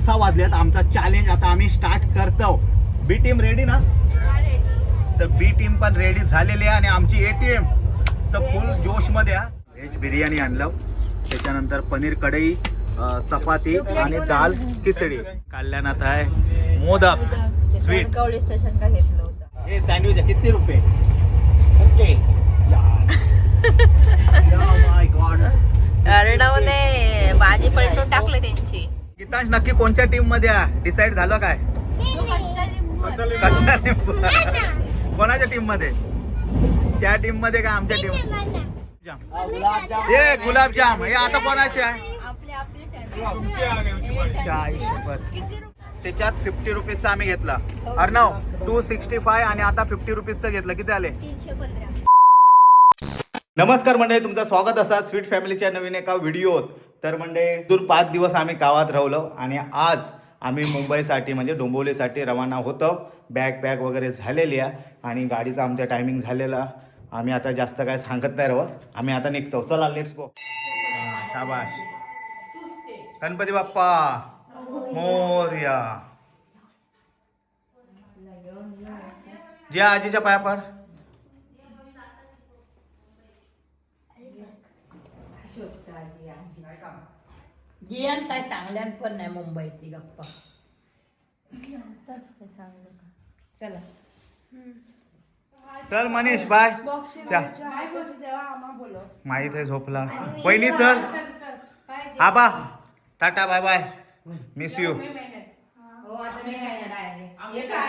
6:30 वाजलेत. आमचा चॅलेंज आता आम्ही स्टार्ट करतो. बी टीम रेडी ना? तर बी टीम पण रेडी झालेली आहे आणि आमची ए टीम तर फुल जोश मध्ये आहे. व्हेज बिर्याणी आणलं, त्याच्यानंतर पनीर कढई, चपाती आणि दाल खिचडी. कल्याणात आहे मोदक स्वीट. कणकवली स्टेशन का घेतलं होतं हे सँडविच आहे. किती रुपये? माय गॉड, अर्णवने भाजी पलटून टाकली त्यांची. गीतांश नक्की कोणत्या टीम मध्ये आहे? डिसाईड झालं काय? कच्चा लिंबू. कोणाच्या टीम मध्ये? त्या टीम मध्ये का आमच्या टीम? हे गुलाबजाम हे आता कोणाचे आहे? त्याच्यात 50 रुपीजचा आम्ही घेतला. अर्णव 265 आणि आता 50 रुपीजचं घेतलं. किती आले? 315. नमस्कार मंडळी, तुमचं स्वागत असा स्वीट फॅमिलीच्या नवीन एका व्हिडिओत. तर मंडळी इथून 5 दिवस आम्ही गावात राहिलो आणि आज आम्ही मुंबईसाठी म्हणजे डोंबिवलीसाठी रवाना होतो. बॅग वगैरे झालेली आहे आणि गाडीचा आमचा टायमिंग झालेला. आम्ही आता जास्त काय सांगत नाही राहत. आम्ही आता निघतो. चला लेट्स गो. शाबाश. गणपती बाप्पा मोरया. जे आजीच्या पाया पड. जियान काय सांगल्यान पण नाही मुंबईची गप्पा. चला चल मनीष बाय. माहित आहे झोपला. वहिनी चल. आबा tata bye bye. Miss you.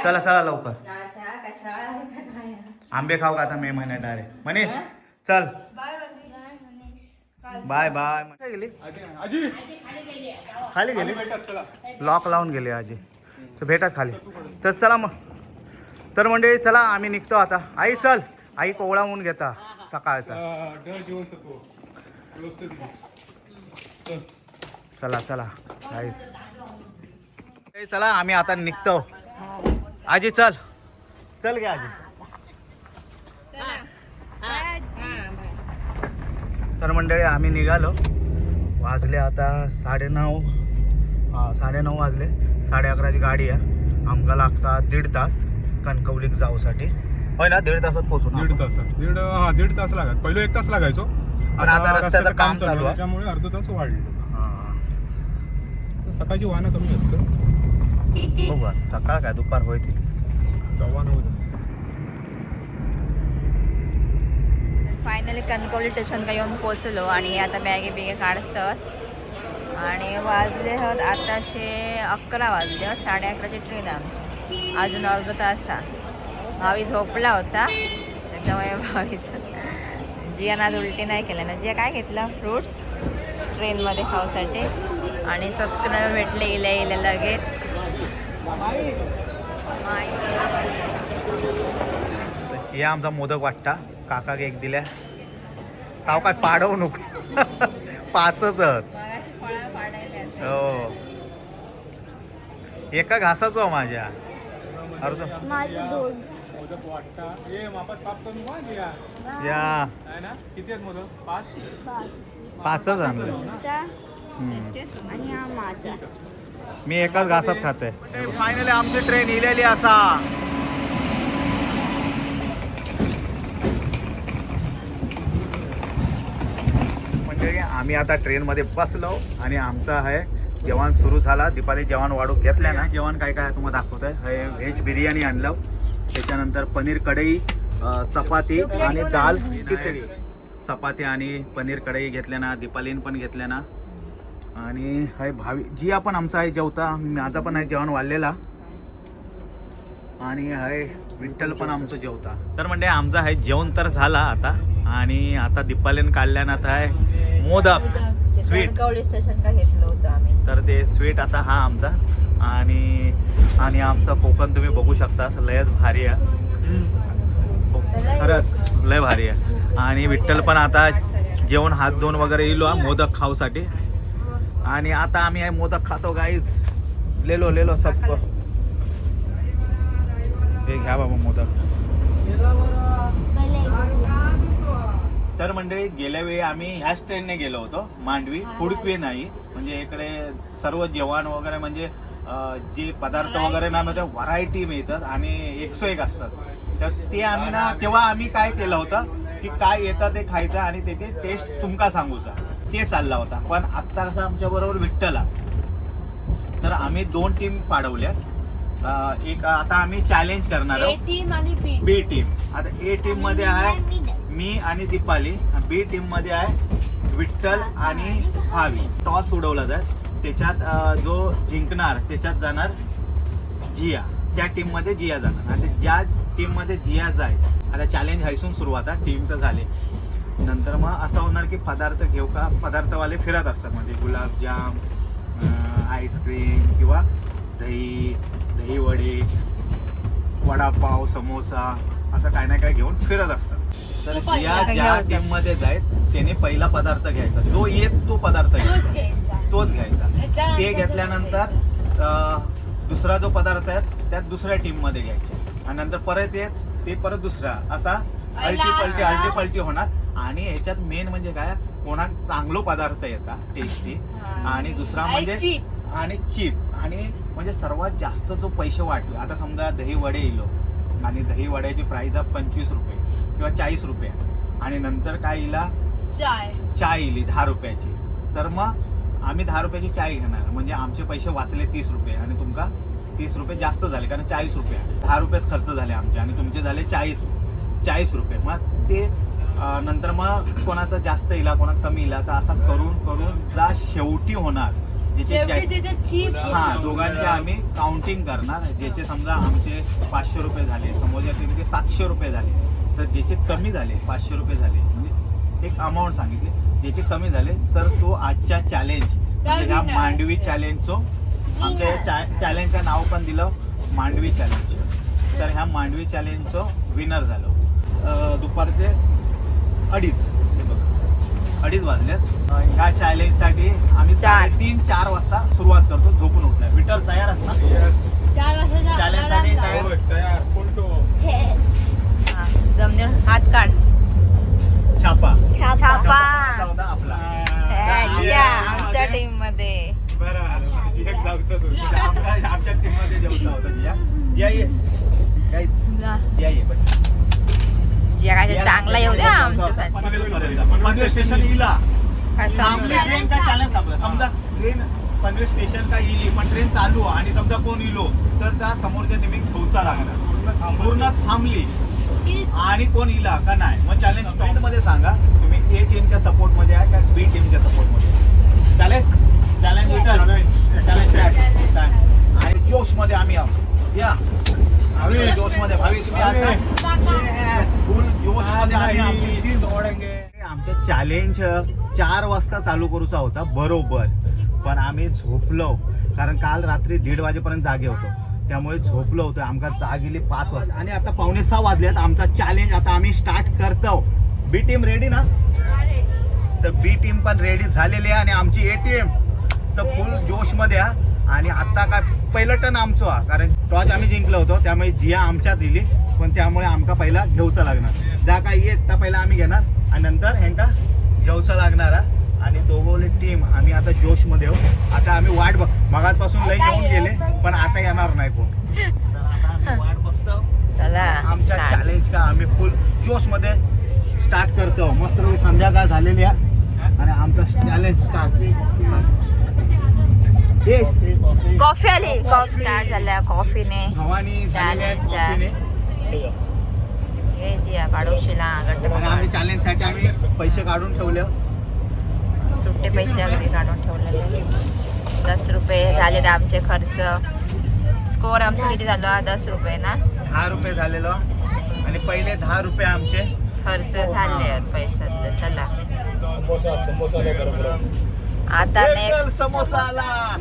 चला चला लवकर. आंबे खाऊ का आता मे महिन्यात डायरेक्ट. मनीष चल बाय बाय. गेली खाली गेली. लॉक लावून गेली आजी. तर भेटा खाली. तर चला मग. तर मंडळी चला आम्ही निघतो आता. आई चल. आई कोवळा ऊन घेता सकाळचा. चला चला गाईस. चला आम्ही आता निघतो. आजी चल. चल गे आजी. तर मंडळी आम्ही निघालो. वाजले आता 9:30. 9:30 वाजले. 11:30ची गाडी आहे. आमका लागता 1.5 तास कणकवलीक जाऊसाठी. होय ना? 1.5 तासात पोहोचू. 1.5 तास लागत. पहिलं 1 तास लागायचो. पण आता रस्त्याचं काम चालू आहे त्याच्यामुळे अर्धा तास वाढले. सकाळची वाहनं कमी असतं. बघा सकाळ काय दुपार होईल. 9:15 फायनली कणकवली स्टेशन का येऊन पोचलो आणि हे आता बॅगे बिगे काढतात. आणि वाजले आहेत आताशे 11 वाजले. 11:30ची ट्रेन आमची. अजून अर्धा तास. भावी झोपला होता त्याच्यामुळे भावीचं जियानं आज उलटी नाही केलं ना. जिया काय घेतलं? फ्रूट्स ट्रेनमध्ये खाऊसाठी. आणि सबस्क्रायबर भेटले इल्या लगेच. चिया आमचा मोदक वाटता. काका एक दिल्या. सावकाश पाडवू नको. पाचच हो. एका घासाचो माझ्या अर्ज माझं दोन. मोदक वाटता. ये मापात पाप करून बघ जिया. या आहे ना? किती आहेत मोदक? 5. पाचच आणलं. तुमचा आणि हा माझा. मी एकाच घासात खाते. फायनली आमची ट्रेन इलेली असा. म्हणजे आम्ही आता ट्रेनमध्ये बसलो आणि आमचा आहे जेवण सुरू झाला. दीपाली जेवण वाढू घेतल्या ना. जेवण काय काय तुम्हाला दाखवत आहे. हे व्हेज बिर्याणी आणलं, त्याच्यानंतर पनीर कढई, चपाती आणि दाल खिचडी. चपाती आणि पनीर कढई घेतल्या ना. दीपालीन पण घेतल्या ना. आणि हाय भावी जिया पण आमचा आहे जेवता. माझा पण आहे जेवण वाढलेला. आणि हाय विठ्ठल पण आमचं जेवता. तर म्हणजे आमचा आहे जेवण तर झाला आता. आणि आता दीपालीन काढल्यानं आहे मोदक स्वीट. कणकवली स्टेशन का घेतलं होतं आम्ही. तर ते स्वीट आता हा आमचा. आणि आमचं कोकण तुम्ही बघू शकता. लयच भारी आहे. खरंच लय भारी आहे. आणि विठ्ठल पण आता जेवण हात धुवून वगैरे येलो मोदक खाऊसाठी. आणि आता आम्ही आहे मोदक खातो गाईज. लेलो सब. हे घ्या बाबा मोदक. तर मंडळी गेल्या वेळी आम्ही ह्याच ट्रेनने गेलो होतो मांडवी फूडक्वे नाही म्हणजे इकडे सर्व जेवण वगैरे म्हणजे जे पदार्थ वगैरे ना म्हणजे व्हरायटी मिळतात आणि 101 असतात. तर ते आम्ही ना तेव्हा आम्ही काय केलं होतं की काय येतं ते खायचं आणि त्याची टेस्ट तुमका सांगूचा ते चालला होता. पण आत्ता कसं आमच्या बरोबर विठ्ठला तर आम्ही 2 टीम पाडवल्या. एक आता आम्ही चॅलेंज करणार आहोत टीम आणि बी टीम. आता ए टीम मध्ये आहे मी आणि दीपाली, बी टीम मध्ये आहे विठ्ठल आणि भावी. टॉस उडवला जात त्याच्यात जो जिंकणार त्याच्यात जाणार जिया, त्या टीम मध्ये जिया जाणार. आणि ज्या टीम मध्ये जिया जाईल आता चॅलेंज हायसून सुरुवात आहे टीम तर झाले नंतर मग असं होणार की पदार्थ घेऊ का पदार्थवाले फिरत असतात म्हणजे गुलाबजाम आईस्क्रीम किंवा दही वडे वडापाव समोसा असं काय ना काय घेऊन फिरत असतात. तर ज्या टीम मध्ये जाईल त्याने पहिला पदार्थ घ्यायचा जो येत तो पदार्थ घ्यायचा तोच घ्यायचा. ते घेतल्यानंतर दुसरा जो पदार्थ आहे त्यात दुसऱ्या टीम मध्ये घ्यायचे आणि नंतर परत येत ते परत दुसरा असा अल्टी पलटी होणार. आणि ह्याच्यात मेन म्हणजे काय कोणा चांगलो पदार्थ येतात टेस्टी आणि दुसरा म्हणजे आणि चीप आणि म्हणजे सर्वात जास्त जो पैसे वाटले. आता समजा दही वडे इलो आणि दही वड्याची प्राइस आहे 25 रुपये किंवा 40 रुपये आणि नंतर काय इला चाय इली 10 रुपयाची. तर मग आम्ही 10 रुपयाची चाय घेणार म्हणजे आमचे पैसे वाचले 30 रुपये आणि तुमका 30 रुपये जास्त झाले कारण 40 रुपये 10 रुपयेच खर्च झाले आमचे आणि तुमचे झाले 40 रुपये. मग ते नंतर मग कोणाचा जास्त इला कोणाचा कमी इला तर असा करून जा शेवटी होणार हा दोघांचे आम्ही काउंटिंग करणार. ज्याचे समजा आमचे 500 रुपये झाले समोरच्या टीमचे 700 रुपये झाले तर ज्याचे कमी झाले 500 रुपये झाले म्हणजे एक अमाऊंट सांगितली ज्याचे कमी झाले तर तो आजच्या चॅलेंज म्हणजे ह्या मांडवी चॅलेंजचं आमच्या चॅलेंजचं नाव पण दिलं मांडवी चॅलेंज. तर ह्या मांडवी चॅलेंजचं विनर झालं. दुपारचे 2:30 वाजलेत. ह्या चॅलेंजसाठी आम्ही 3-4 वाजता सुरुवात करतो झोपून उठलाय. विठ्ठल तयार असणार चॅलेंजसाठी तयार जमनीर हात काढ छापा छापा आपला आमच्या टीम मध्ये आमच्या टीम मध्ये जेवचा होता जिया ये जे काय चांगला येऊ द्या आमच्या पनवेल स्टेशन इला ट्रेन का चॅलेंज आपला समजा ट्रेन पनवेल स्टेशन का इली पण ट्रेन चालू आणि समजा कोण इलो तर त्या समोरच्या टीम घेऊचा लागणार पूर्ण थांबली आणि कोण इला का नाही मग चॅलेंज कमेंट मध्ये सांगा तुम्ही ए टीमच्या सपोर्ट मध्ये आहे का बी टीमच्या सपोर्ट मध्ये. चॅलेंज आणि जोश मध्ये आम्ही आहोत या आम्ही जोश मध्ये भावी तुम्ही फुल जोश मध्ये आमच्या चॅलेंज 4 वाजता चालू करूचा होता बरोबर पण आम्ही झोपलो कारण काल रात्री 1:30 वाजेपर्यंत जागे होतो त्यामुळे झोपलो होतो. आमका जाग गेली 5 वाजता आणि आता 5:45 वाजल्यात. आमचा चॅलेंज आता आम्ही स्टार्ट करतो. बी टीम रेडी ना तर बी टीम पण रेडी झालेली आहे आणि आमची ए टीम तर फुल जोश मध्ये आहे. आणि आता काय पहिलं टर्न आमचं आहे कारण टॉच आम्ही जिंकलो होतो त्यामुळे जिया आमच्यात दिली पण त्यामुळे आमका पहिला घेऊचा लागणार जा काय येत तर पहिला आम्ही घेणार आणि नंतर ह्यांका घेऊचा लागणार आणि दोघोले टीम आम्ही आता जोश मध्ये आहोत. आता आम्ही वाट मगातपासून लई येऊन गेले पण आता येणार नाही कोण तर आता आम्ही वाट बघतो आमच्या चॅलेंज का आम्ही फुल जोश मध्ये स्टार्ट करतो. मस्त संध्याकाळ झालेली आहे आणि आमचा चॅलेंज स्टार्ट. कॉफी आली कॉफी स्टार्ट झाल्या कॉफीने भवानी हे जी पाडोशीला आम्ही चॅलेंज साठी आम्ही पैसे काढून ठेवले सुट्टे पैसे अगदी काढून ठेवलेले 10 रुपये झाले आमचे खर्च. स्कोर आमचं किती झालं 10 रुपये ना 10 रुपये झालेलो आणि पहिले 10 रुपये आमचे खर्च झाले पैशातले. चला आता नेक्स्ट समोसा आला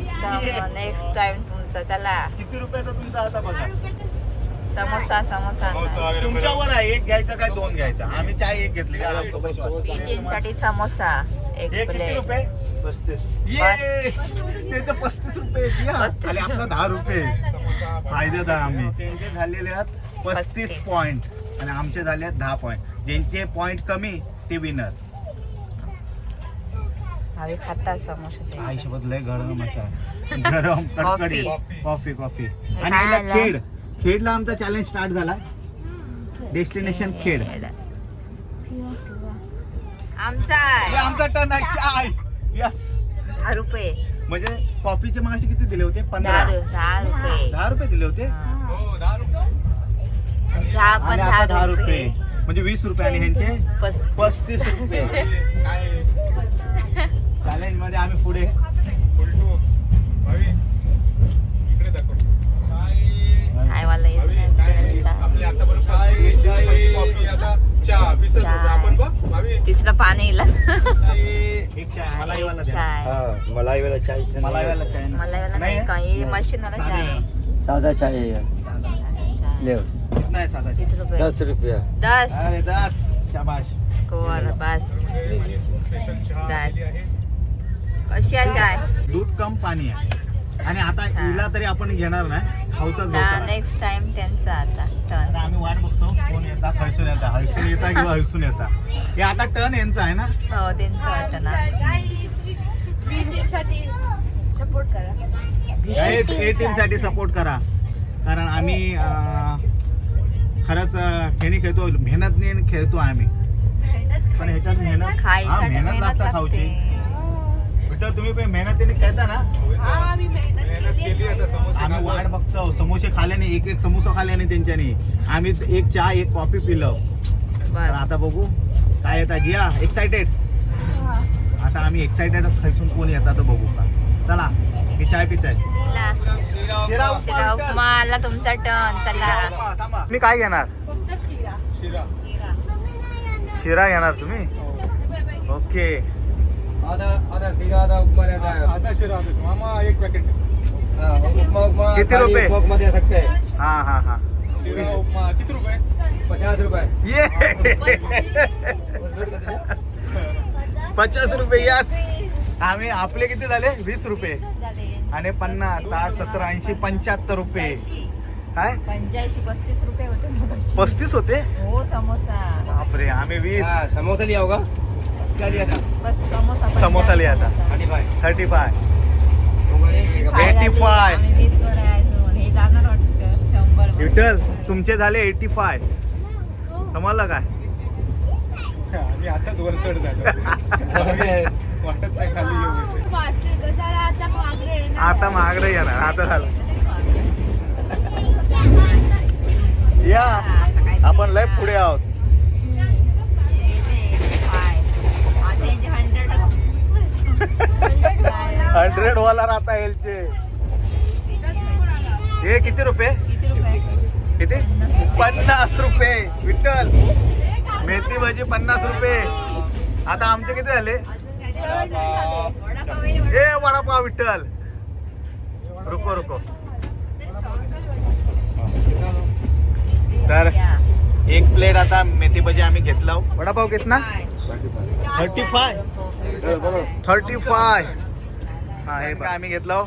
नेक्स्ट टाइम तुमचा. चला किती रुपयाचा तुमचा आता बघा समोसा तुमच्यावर आहे. एक घ्यायचा काय 2 घ्यायचा. आम्ही चाय एक घेतली साठी समोसा एक किती प्लेट रुपये 35 रुपये आणि आपला 10 रुपये फायद्यात आहे. आम्ही त्यांचे झालेले आहेत 35 पॉइंट आणि आमचे झाले आहेत 10 पॉइंट. ज्यांचे पॉइंट कमी ते विनर. आम्ही खाता समोसे आईसोबत लय गरम गरम कडकडीत कॉफी कॉफी. आणि काय आईला आलं? खेडला आमचा चॅलेंज स्टार्ट झाला. डेस्टिनेशन खेड. आमचा हे आमचा टर्न आहे. चाय. यस. 10 रुपये. म्हणजे कॉफीचे मागाशी किती दिले होते? 15. 10 रुपये. 10 रुपये दिले होते. हो 10 रुपये. चहा पण आणि आता 10 रुपये 10 म्हणजे 20 रुपये आणि ह्यांचे 35 रुपये. काय चॅलेंज मध्ये आम्ही पुढे. उलटू भावी इकडे दाखव. चाय वाला येत भावी नाही. काय आपले आतापर्यंत कॉफी आता चहा 20 रुपये. आपण बघ भावी तिसरं पाणी इला एक चाय मलाईवाला द्या. चाय मलाईवाला चाय मलाईवाला चाय ना? मला वाला नाही काही मशीन वाला साधा चाय आहे. सादा चाय है ले कितना है साधा चाय? किती रुपये? 10 रुपया 10 अरे 10. शाबाश. कोर बस स्पेशल चहा दस. दिली आहे. कशी आहे चाय? दूध कम पाणी आहे. आणि आता हिला तरी आपण घेणार नाही. खाऊचाच घ्यायचा. नेक्स्ट टाइम त्यांचा आता टर्न. आता आम्ही वाट बघतो कोण येतात. हैसून येता किंवा हैसून येता. हे आता टर्न यांचा आहे ना? हो त्यांचं वाटतं ना. सपोर्ट करा. ए टीम साठी सपोर्ट करा. कारण आम्ही खरंच खेळणी खेळतो. मेहनतने खेळतो आम्ही. पण ह्याच्यात मेहनत खायसाठी मेहनत लागता खाऊची. बेटा तुम्ही पण मेहनतीने खेळता ना? मेहनत केली आता समोसे आम्ही खाल्ले. वाट बघतो. समोसे खाल्याने एक समोसा खाल्याने त्यांच्यानी आम्ही एक चहा एक कॉफी पिलं. तर बस आता बघू काय येतात. जिया एक्साइटेड. आता आम्ही एक्साइटेड खैसून कोण येतात बघू का. चला मी चाय पित आहे. ला. शिरा शिरा उपमा. उपमा आला तुमचा टर्न. चला मी काय घेणार? शिरा शिरा घेणार तुम्ही? ओके. आधा सीरा आधा उपमा रहता है आता शिरा देतो. मामा एक पॅकेट उपमा किती रुपये? उपमा दे सकते हैं हा हा हा. शिरा उपमा किती रुपये? 50 रुपए ये 50 रुपये. यस. आम्ही आपले किती झाले? 20 रुपये आणि 50 60 70 80 75 रुपये. काय 85-35 रुपये होते मगाशी. 35 होते? हो समोसा. बापरे. आम्ही 20. हाँ, समोसा लिया होगा क्या लिया था बस समोसा. समोसा लिया था. 35 35. 85. आम्ही 20 वर आहे अजून. हे जाणार वाटतं 100 वर. विठ्ठल तुमचे झाले 85. तुम्हाला काय? आणि आताच वर चढ झालं. वाटत नाही खाली येऊ. आता महागडे येणार. आता झालं. या आपण लय पुढे आहोत. आता यांचे 100 वाला राहता येलचे. हे किती रुपये? किती रुपये? किती? 50 रुपये. विठ्ठल मेथी भाजी 50 रुपये. आता आमचे किती झाले? अजून काय वडापाव आहे. हे वडापाव. विठ्ठल रुको रुको. तर एक प्लेट आता मेथी भाजी आम्ही घेतलं. वडापाव कितना? 35. 35. हा हे बघा, आम्ही घेतलं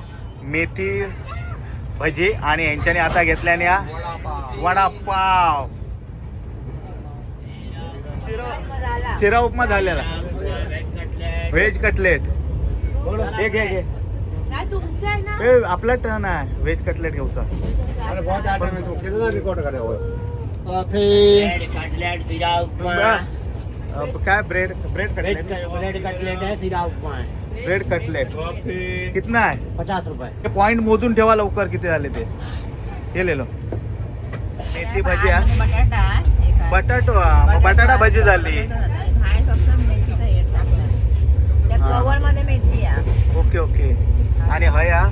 मेथी भजी आणि यांच्याने आता घेतल्याने हा वडापाव. शिरा उपमा झालेला. Veg cutlet. हे घे घे. ए आपला टर्न आहे व्हेज कटलेट घेऊचा. काय ब्रेड कटलेट है सीरा उपमा है ब्रेड कटलेट कितना आहे? 50 रुपए पॉइंट मोजून ठेवा लवकर किती झाले ते. हे लेलो मेथी भजी आहे. बटाटा आहे. एक आहे. बटाटो मग बटाटा भजी झाली. बाहेर फक्त मेथीचा हेड टाकतात. त्या कवर मध्ये मेथी आहे. Okay okay. आणि हा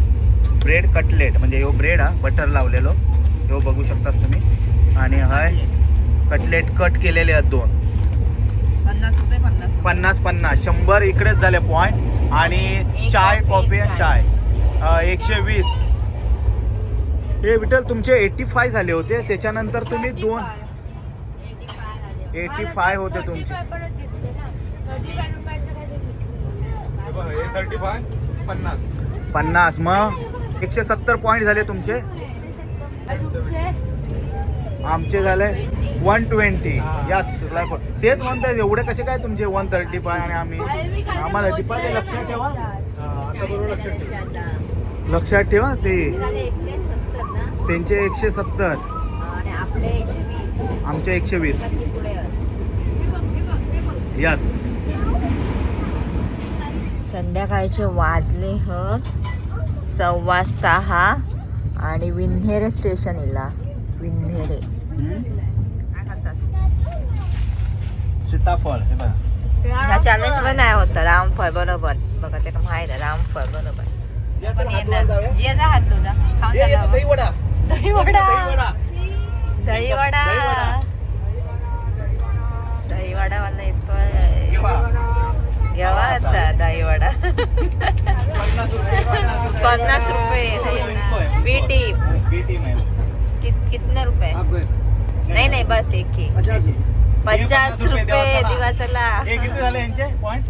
ब्रेड कटलेट म्हणजे ह्यो ब्रेड हा बटर लावलेलो ह्यो बघू शकतास तुम्ही. आणि हाय कटलेट कट केलेले आहेत 2. 50 रुपये 50. 50 100 इकडेच झाले पॉइंट. आणि चाय कॉफी चाय 120. हे विठ्ठल तुमचे 85 झाले होते. त्याच्यानंतर तुम्ही 2 85 होते तुमचे. हे 35 50. 50 मग 170 पॉइंट झाले तुमचे. आमचे झाले 120. हा. यस तेच म्हणताय एवढे कसे काय तुमचे 135 आणि आम्हाला दीपाली लक्षात ठेवा. आता बरोबर लक्षात ठेव. लक्षात ठेवा ते 170 ना त्यांचे 170 आणि आपले 120 आमचे 120. पुढे यस संध्याकाळचे वाजले 6:15 आणि विन्हेरे स्टेशन इला. विन्हेरे काय खातास? सीताफळ हे बघ. ह्या चॅलेंज पण नाही होतं रामफळ बरोबर बघा ते का माहित आहे रामफळ बरोबर. जियाचा हात तुझा खाऊन टाका. दहीवडा दहीवडा दहीवडा दहीवडा दहीवडा. दहीवडा मला येतोय. घ्यावा आता दहीवडा 50 रुपये दहीवडा. बीटी कितने रुपये? नाही नाही बस एक ही 50 रुपये दिवा चला. हे किती झाले यांचे पॉइंट?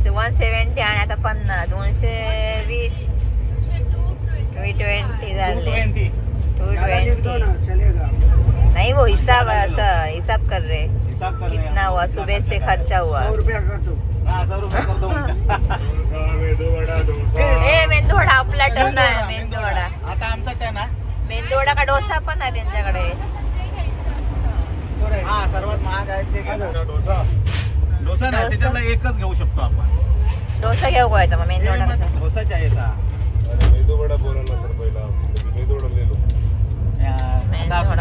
170 आणि आता 50 220 220 झाले 220. नहीं वो हिसाब ऐसा हिसाब कर रहे हिसाब कर रहे हैं. कितना हुआ सुबह से खर्चा हुआ. 100 रुपये कर दो. ए मेंदूवडा आपला टर्न आहे. मेंदूवडा आता आमचा टर्न आहे. मेंदूवडा का डोसा पण आहे त्यांच्याकडे. हा सर्वात महाग आहे ते घे. डोसा नाही त्याच्यातला एकच घेऊ शकतो आपण. डोसा घेऊ का मग मेंदूवडा कसा? डोसाच आहे का?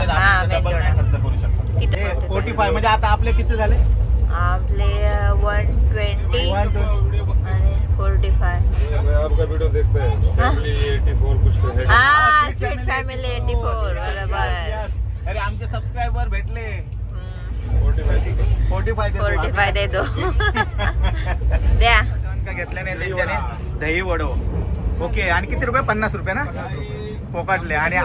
हा, मेंदूवडा. खर्च करू शकतो. किती? 45 म्हणजे आता आपले किती झाले? आपले 120 आणि 45. आपका वीडियो देखते हैं फैमिली 84 कुछ तो है. हा स्वीट फॅमिली 84 बरोबर. अरे आमचे सबस्क्रायबर भेटले. 45 45 दे दो द्या. का घेतल्याने त्यांच्याने दही वडो. ओके आणि किती रुपये? 50 रुपये ना पोकाटले. आणि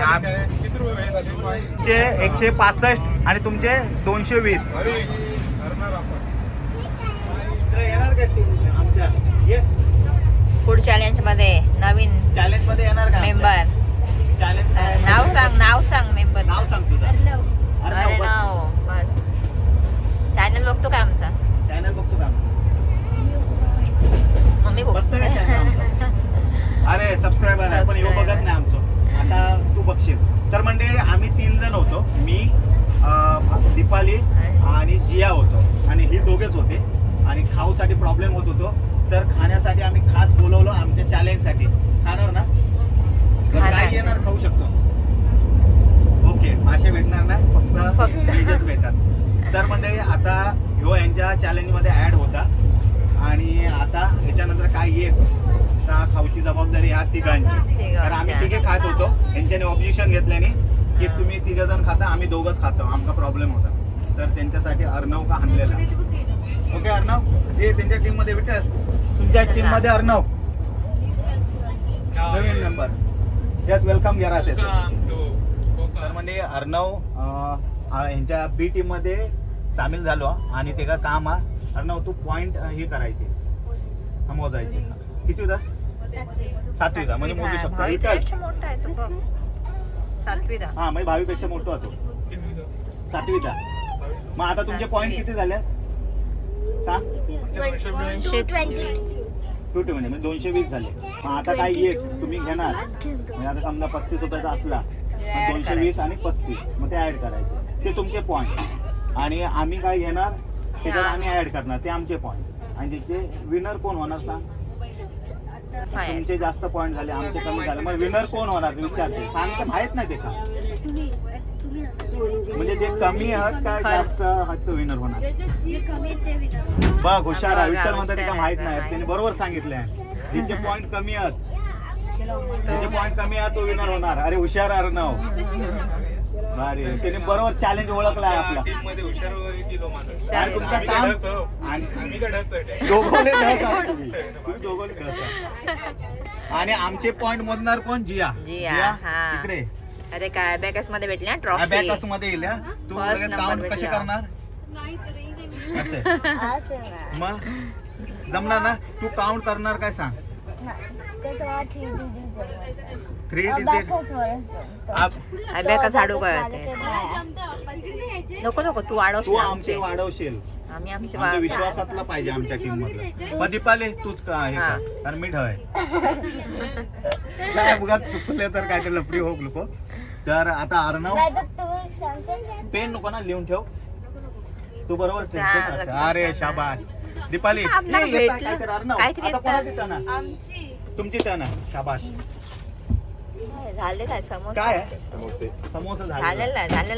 किती रुपये झाले? आमचे 165 आणि तुमचे 220. येणार का आमच्या फूड चॅलेंज मध्ये नवीन चॅलेंज मध्ये येणार का? मेंबर. चॅलेंज नाव सांग मेंबर. नाव सांग तुझं. अरे नाव बस. चॅनल बघतो का आमचा? चॅनल बघतो का आमचं? मम्मी बघतो का चॅनल? अरे सबस्क्रायबर आहे पण ह्यो बघत नाही आमचं. आता तू बघशील. तर म्हणजे आम्ही 3 जण होतो. मी दीपाली आणि जिया होतो आणि ही दोघेच होते. आणि खाऊसाठी प्रॉब्लेम होत होतो तर खाण्यासाठी आम्ही खास बोलवलं आमच्या चॅलेंजसाठी. खाणार ना? तर काय येणार खाऊ शकतो. ओके मासे भेटणार ना फक्त फिशच भेटतात. तर म्हणजे आता ह्यो यांच्या चॅलेंजमध्ये ॲड होता आणि आता ह्याच्यानंतर काय येत तर खाऊची जबाबदारी ह्या तिघांची. तर आम्ही तिघे खात होतो. यांच्याने ऑब्जेक्शन घेतल्याने की तुम्ही 3 जण खाता आम्ही 2च खातो. आमचा प्रॉब्लेम होता तर त्यांच्यासाठी अर्णव का आणलेला. ओके अर्णव हे त्यांच्या टीम मध्ये विठ्ठल तुमच्या टीम मध्ये अर्णव नवीन मेंबर. यस वेलकम घ्या राहते. तर म्हणजे अर्णव यांच्या बी टीम मध्ये सामील झालो आणि ते का काम अर्णव तू पॉइंट हे करायचे मोजायचे. किती तास? 7वीचा म्हणजे मोजू शकतो. मोठा आहे तो बघ. 7वीचा. हा म्हणजे 22 पेक्षा मोठा होतो. 7वीचा. मग आता तुमचे पॉइंट किती झाले सांग? 220 म्हणजे 220 झाले. मग आता काय येत तुम्ही घेणार म्हणजे आता समजा 35 रुपयाचा असला 220 आणि 35 मग ते ऍड करायचे. ते तुमचे पॉइंट आणि आम्ही काय घेणार त्याच्यात आम्ही ऍड करणार ते आमचे पॉइंट. आणि त्याचे विनर कोण होणार सांग? तुमचे जास्त पॉइंट झाले आमचे कमी झाले मग विनर कोण होणार विचारते. सांगते माहित नाही ते का म्हणजे जे कमी आहात काय जास्त आहात तो विनर होणार. बघ हुशार आहे. विठ्ठल म्हणतात ते का माहित नाही त्यांनी बरोबर सांगितलंय. ज्याचे पॉइंट कमी आहेत त्याचे पॉइंट कमी आहेत तो विनर होणार. अरे हुशार अर्णव भारी. त्याने बरोबर चॅलेंज ओळखलाय आपला. टीम मध्ये हुशार किलो माझा. आणि तुमचं आम्ही काम गढच आणि आम्ही गढच आहे. दोघोले ढस आहात तुम्ही. तुम्ही दोघोले ढस आहात. आणि आमचे पॉइंट मोजणार कोण? जिया. हा. इकडे अरे काय अबॅकस मध्ये भेटली ना ट्रॉफी. अबॅकस मध्ये येईल हा. तू First number काउंट कसे भेटला. करणार? असे मग जमणार ना? तू काउंट करणार काय सांग? 3 डिजिट अभ्याका झाडू काय होते नको नको तू तू वाढवशील आमचे आमचे वाढवशील आम्ही आमचे आमच्या विश्वासातला पाहिजे आमच्या टीम मधलं मग दीपाली तूच का आहे हा. का? कारण मी ढय काय बघा चुकले तर काय ते लपडी होक नको तर आता अर्णव पेन नको ना लिहून ठेव तू बरोबर जा, tension लक्षात नका. अरे शाबाश दीपाली आपल्याला ये, येता भेटलं. काय तर अर्णव काहीतरी आता येतं. कोणाची टर्न आहे? तुमची टर्न आहे शाबाश झाले काय समोसा काय आहे समोसा झालेला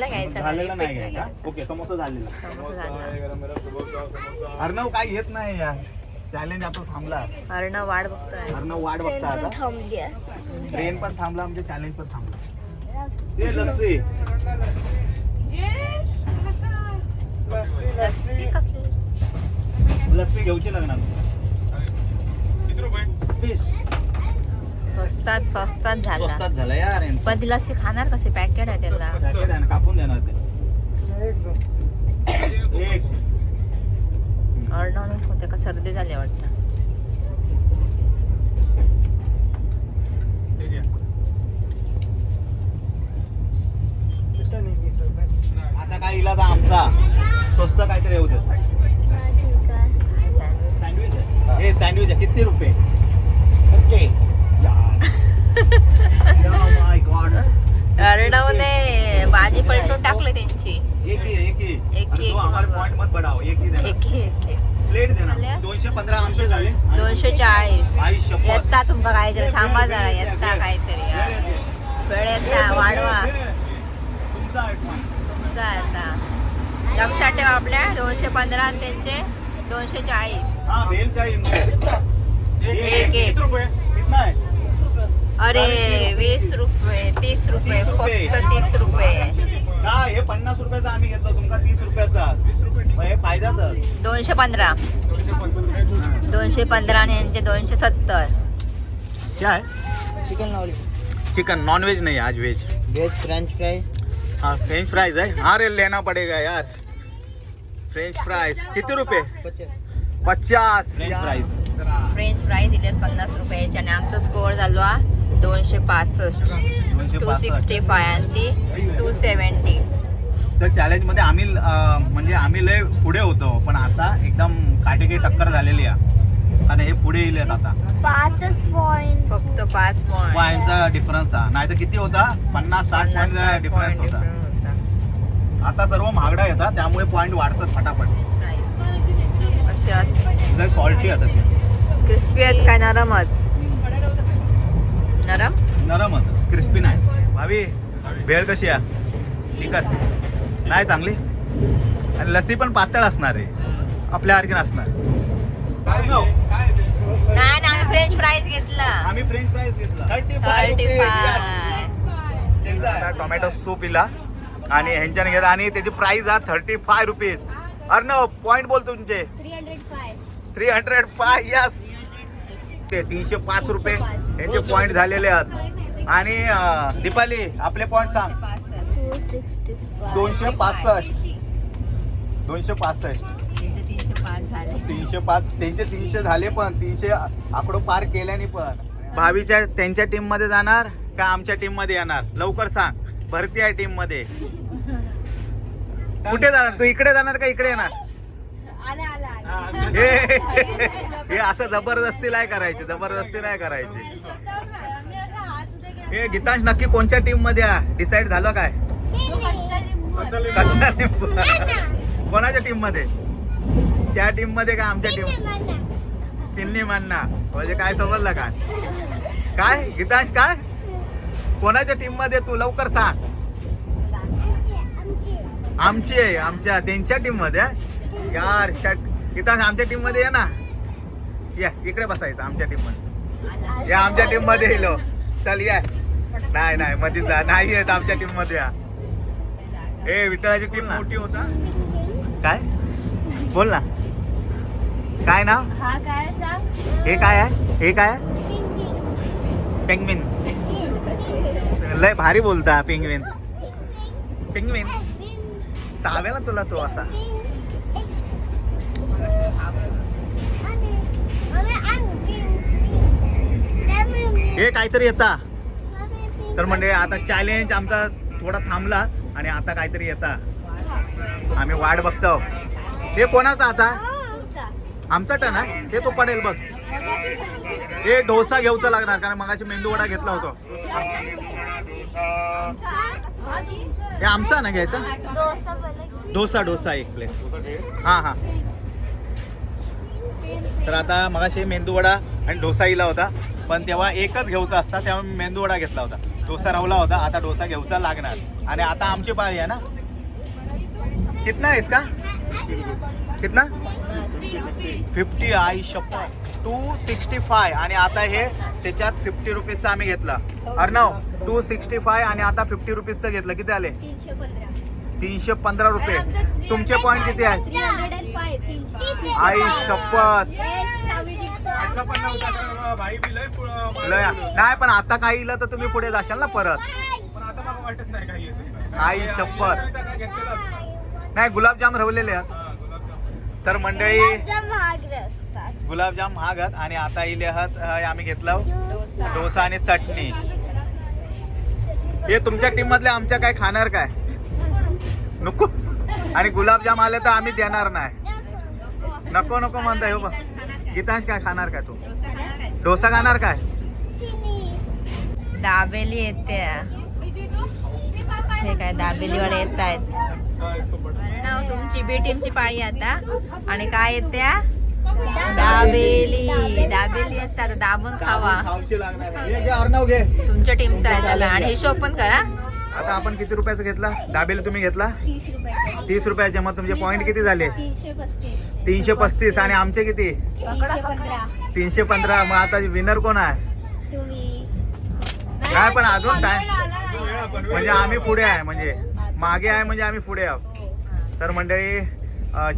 घ्यायचा झालेला नाही घ्यायचा ओके समोसा झालेला समोसा झाला अर्णव काय घेत नाही यार चॅलेंज आपण थांबला अर्णव वाट बघतोय अर्णव वाट बघता आता ट्रेन पण थांबला म्हणजे चॅलेंज पण थांबला ते लस्सी लस्सी कसली लस्सी घेऊची लागणार किती रुपये 20 स्वस्तात झाला स्वस्तात झालं यार यांचं. पण ती लस्सी खाणार कशी पॅकेट आहे त्याला पॅकेट आहे ना, कापून देणार ते एक अर्णव होते का सर्दी झाली वाटतं हे घ्या. आता काय इलाज आहे आमचा स्वस्त काहीतरी येऊ दे सँडविच आहे हे सँडविच आहे किती रुपये माय गॉड अर्णवने भाजी पलटून टाकली त्यांची एक एक ही. आम्हाला पॉइंट मत बढ़ाओ एक ही देना एक प्लेट देना 215 आमचे झाले 240 आई शपथ येता तुमका काहीतरी थांबा जरा येता काहीतरी यार. वेळ येता वाढवा तुमचा आठवण तुमचा येता लक्षात ठेवा आपल्या 215 आणि त्यांचे 240 हाँ भेल चाहिए एक. कितना रुपये कितना है अरे 20 रुपये 30 रुपये फक्त 30 रुपये का हे 50 रुपयाचा आम्ही घेतलं तुमका 30 रुपयाचा 20 रुपये मग हे फायद्याचं 215 215 आणि यांचे 270 क्या है chicken lolly chicken non veg नहीं आज वेज वेज फ्रेंच फ्राई हाँ फ्रेंच फ्राइज है हाँ रे लेना पड़ेगा यार फ्रेंच फ्राइज किती रुपये 50 फ्रेंच फ्राइज फ्रेंच फ्राय दिलेत 50 रुपयाचे आणि आमचा स्कोअर झालो 265 265 आणि ती 270 त्या चॅलेंज मध्ये आम्ही म्हणजे आम्ही लय पुढे होतो पण आता एकदम काटेकी टक्कर झालेली आहे आणि हे पुढे येलेत आता फक्त 5 पॉईंट पॉईंटचा डिफरन्स हा नाही तर किती होता 50-60 पॉईंटचा डिफरन्स होता आता सर्व महागडा येतात त्यामुळे पॉईंट वाढतात फटाफट अशी आहेत लय सॉल्टी आहे तसे क्रिस्पी आहेत काय नरम आहेत नरम नरमच क्रिस्पी नाही भावी भेळ कशी आहे तिखट नाही चांगली आणि लस्सी पण पातळ असणार आहे आपल्या सारखी नसणार नाही ना आम्ही फ्रेंच फ्राईज घेतला आम्ही फ्रेंच फ्राईज घेतला 35 त्यांचा टोमॅटो सूप इला आणि ह्यांच्याने घेतला आणि त्याची प्राइस आहे 35 रुपीज अर्णव पॉइंट बोल तुमचे 305 यस ते 305 रुपये यांचे पॉइंट झालेले आहेत आणि दीपाली आपले पॉइंट सांग 265 305 झाले 305 त्यांचे 300 झाले पण 300 आकडो पार केल्याने पण भावीच्या त्यांच्या टीम मध्ये जाणार का आमच्या टीम मध्ये येणार लवकर सांग भरती आहे टीम मध्ये कुठे जाणार तू इकडे जाणार का इकडे येणार हे असं जबरदस्ती नाही करायची हे गीतांश नक्की कोणत्या टीम मध्ये डिसाइड झालं काय कच्चा लिंबू कोणाच्या टीम मध्ये त्या टीम मध्ये का आमच्या टीम तिन्ही मानना म्हणजे काय समजलं काय गीतांश काय कोणाच्या टीम मध्ये तू लवकर सांग आमची आहे आमच्या त्यांच्या टीम मध्ये यार गीतांश आमच्या टीम मध्ये ये ना या इकडे बसायचं आमच्या टीम मध्ये या आमच्या टीम मध्ये येलो चल या नाही मध्ये जा नाही येत आमच्या टीम मध्ये या ए विठ्ठलाची टीम मोठी होता काय बोल ना काय नाव हा काय सांग हे काय आहे पेंग्विन लय भारी बोलता पेंग्विन चावेल ना तुला तो असा हे काहीतरी येता तर म्हणजे आता चॅलेंज आमचा थोडा थांबला आणि आता काहीतरी येता आम्ही वाट बघतो. हे कोणाचा आता आमचा टन आहे. हे तो पडेल बघ. हे डोसा घेऊचा लागणार कारण मगाशी मेंदू वडा घेतला होता. हे आमचा ना घ्यायचा डोसा एक प्लेट. हा हा. तर आता मगाशी मेंदू वडा आणि डोसा इला होता पण तेव्हा एकच घेऊचा असता तेव्हा मी मेंदू वडा घेतला होता. डोसा रावला होता आता डोसा घेऊचा लागणार. आणि आता आमची पाळी आहे ना. कितना है इसका कितना 50 आई शपथ 265 आणि आता हे त्याच्यात 50 रुपीजचा आम्ही घेतला. अर्णव 265 आणि आता 50 रुपीजचं घेतलं. किती आले 315 रुपये. तुमचे पॉइंट किती आहेत आई शपथ. भाई बी लय लय नाही पण आता काही इलं तर तुम्ही पुढे जाशाल ना परत. पण आता मला वाटत नाही काही येत. आई शपथ. घेतलेलं असतं. नाही गुलाबजाम रवलेले आहेत. तर मंडळी गुलाबजाम महाग आहेत आणि आता इले आहात आम्ही घेतला डोसा आणि चटणी. हे तुमच्या टीम मधले आमच्या काय खाणार काय नको आणि गुलाबजाम आले तर आम्ही देणार नाही. नको नको म्हणताय हो बा. गीतांश काय खाणार काय तू डोसा खाणार काय. दाबेली येते. हे काय दाबेलीवाले येत आहेत. तुमची बी टीमची पाळी आता आणि काय येत्या दाबेली येतात. दाबून खावा. खाऊची लागणार आहे. घे अर्णव घे. तुमच्या टीमचा आहे त्याला आणि हिशोब पण करा. आता आपण किती रुपयाचा घेतला दाबेली तुम्ही घेतला 30 रुपयाचे. मग तुमचे पॉइंट किती झाले 335 आणि आमचे किती 315. मग आता विनर कोण आहे नाही पण अजून टाइम म्हणजे आम्ही पुढे आहे म्हणजे मागे आहे म्हणजे आम्ही पुढे आहोत. तर मंडळी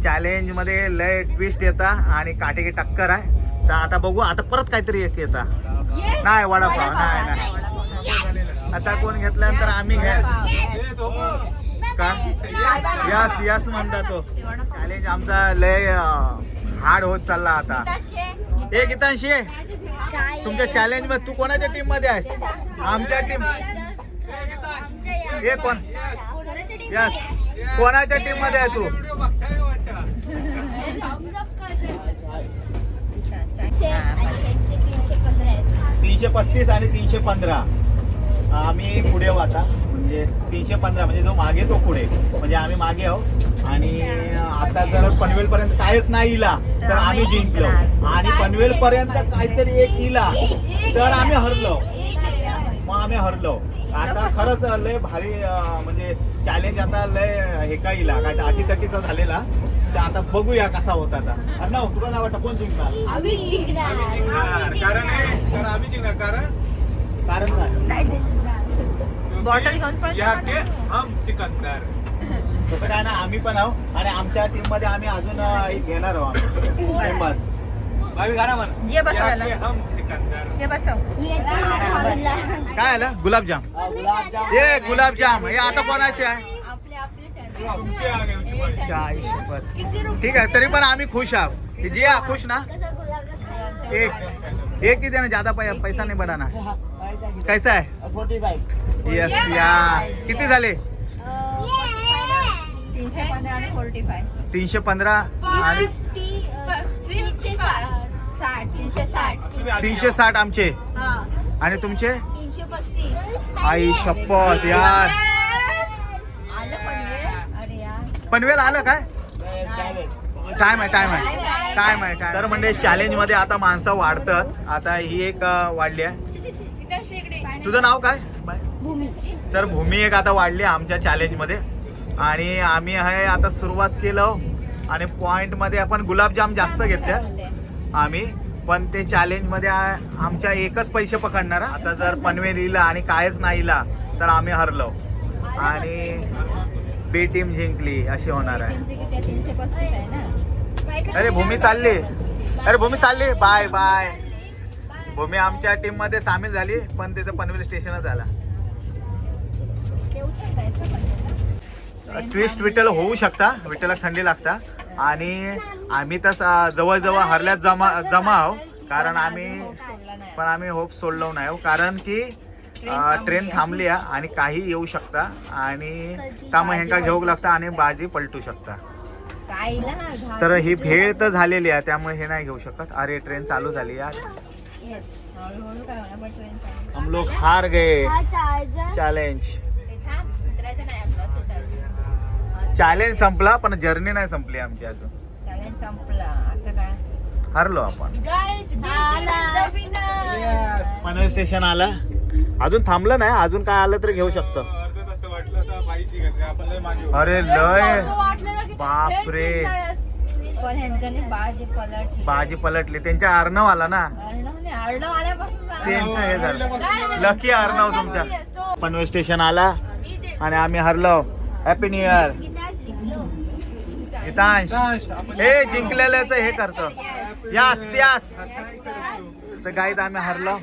चॅलेंज मध्ये लय ट्विस्ट येता आणि काटेकी टक्कर आहे. तर आता बघू आता परत काहीतरी एक येता. नाही वडापाव नाही. आता कोण घेतल्यानंतर आम्ही घ्या का यस यस म्हणता तो. चॅलेंज आमचा लय हार्ड होत चालला आता. ए गीतांशी तुमच्या चॅलेंज मध्ये तू कोणाच्या टीम मध्ये आहेस. आमच्या टीम. हे कोण यस कोणाच्या टीम मध्ये आहे तू. 335 आणि 315 आम्ही पुढे आहोत आता. म्हणजे 315 म्हणजे जो मागे तो पुढे म्हणजे आम्ही मागे आहोत. आणि आता जर पनवेल पर्यंत काहीच नाही इला तर आम्ही जिंकलो आणि पनवेल पर्यंत काहीतरी एक इला तर आम्ही हरलो. मग आम्ही हरलो. आता खरंच लय भारी म्हणजे चॅलेंज आता लय हे काय इला काय अटीतटीचा झालेला. तर आता बघूया कसा होता. आता अर्णव तुला काय वाटतं कोण जिंकणार. कारण आम्ही जिंकणार कारण काय बॉटल घेऊन या के हम सिकंदर. तसं काय ना आम्ही पण आहोत आणि आमच्या टीम मध्ये आम्ही अजून एक घेणार आहोत मेंबर. भाई गाणं म्हण. जे बसव या याला. के हम सिकंदर. जे बसव. काय आलं गुलाबजाम. हे गुलाबजाम हे आता कोणाचे आहे तुमची आगे उंची पाळी. शाही शपथ. ठीक आहे तरी पण आम्ही खुश आहोत. जे खुश ना एक किती ना ज्यादा पैसा नाही बढ़ाना. कैसा है 45 यस या. किती झाले 315 आणि 45. 315 आणि 360 आमचे आणि तुमचे 335 आई शपथ यार. आलं पनवेल. अरे यार पनवेल आलं काय टाइम आहे. तर म्हणजे चॅलेंज मध्ये आता माणसं वाढतात. आता ही एक वाढली आहे. तुझं नाव काय तर भूमी एक आता वाढली आमच्या चॅलेंज मध्ये. आणि आम्ही आहे आता सुरुवात केलं आणि पॉइंट मध्ये आपण गुलाबजाम जास्त घेतल्या आम्ही. पण ते चॅलेंज मध्ये आमच्या एकच पैसे पकडणार. आता जर पनवेल इला आणि कायच नाही इला तर आम्ही हरलो आणि बी टीम जिंकली अशी होणार आहे. 335 आहे ना. अरे भूमी चालली बाय बाय. भूमी आमच्या टीम मध्ये सामील झाली पण त्याचं पनवेल स्टेशनच आला. ते उतरतायत ना पनवेलला. ट्विस्ट विटल होऊ शकता. विटलला थंडी लागता आणि आम्ही तर जवळजवळ हरल्यात जमा आहो कारण आम्ही होप सोडलो नाही कारण की ट्रेन थांबली आहे आणि काही येऊ शकता आणि त्यामुळे ह्यांका घेऊक लागता आणि बाजी पलटू शकता. काहीला ना घाल. तर ही भेळ तर झालेली आहे त्यामुळे हे नाही घेऊ शकत. अरे ट्रेन चालू झाली यार. हळूहळू काय होणार पण ट्रेन चालू. हम लोग हार गए हा चार्जर चॅलेंज. ते थांब, उतरायचं नाही आपलं सुटायचं. चॅलेंज संपला पण जर्नी नाही संपली आमची अजून. चॅलेंज संपला आता काय. हरलो आपण. गाईस पनवेल स्टेशन आला. अजून थांबलं नाही. अजून काय आलं तरी घेऊ शकतो. अर्ध तास वाटलं तर बाईची घेतली आपण लय मागे होतो. अरे लय बापरे. पण ह्यांच्याने बाजी पलटली. त्यांच्या अर्णव आला ना. अर्णव आल्यापासून त्यांचं हे झालं. लकी अर्णव तुमच्या. पनवेल स्टेशन आला आणि आम्ही हरलो. Happy new year. हितांश हे जिंकलेल्याच हे करतो. यास यास. तर गाईज आम्ही हरलो.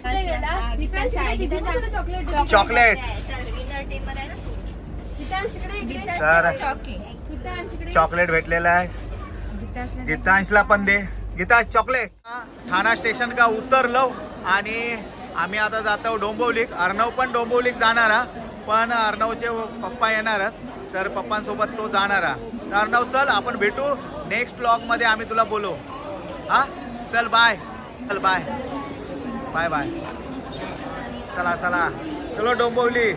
चॉकलेट. तर चॉकलेट भेटलेलं आहे. गीतांशला पण दे. गीतांश चॉकलेट. ठाणा स्टेशन का उतरलो आणि आम्ही आता जातो डोंबिवलीत. अर्णव पण डोंबिवलीत जाणार हा. पण अर्णवचे पप्पा येणार तर पप्पांसोबत तो जाणार हा. तर अर्णव चल आपण भेटू नेक्स्ट व्लॉग मध्ये. आम्ही तुला बोलू. हा चल बाय. चल बाय बाय बाय. चला चला चलो डोंबिवली.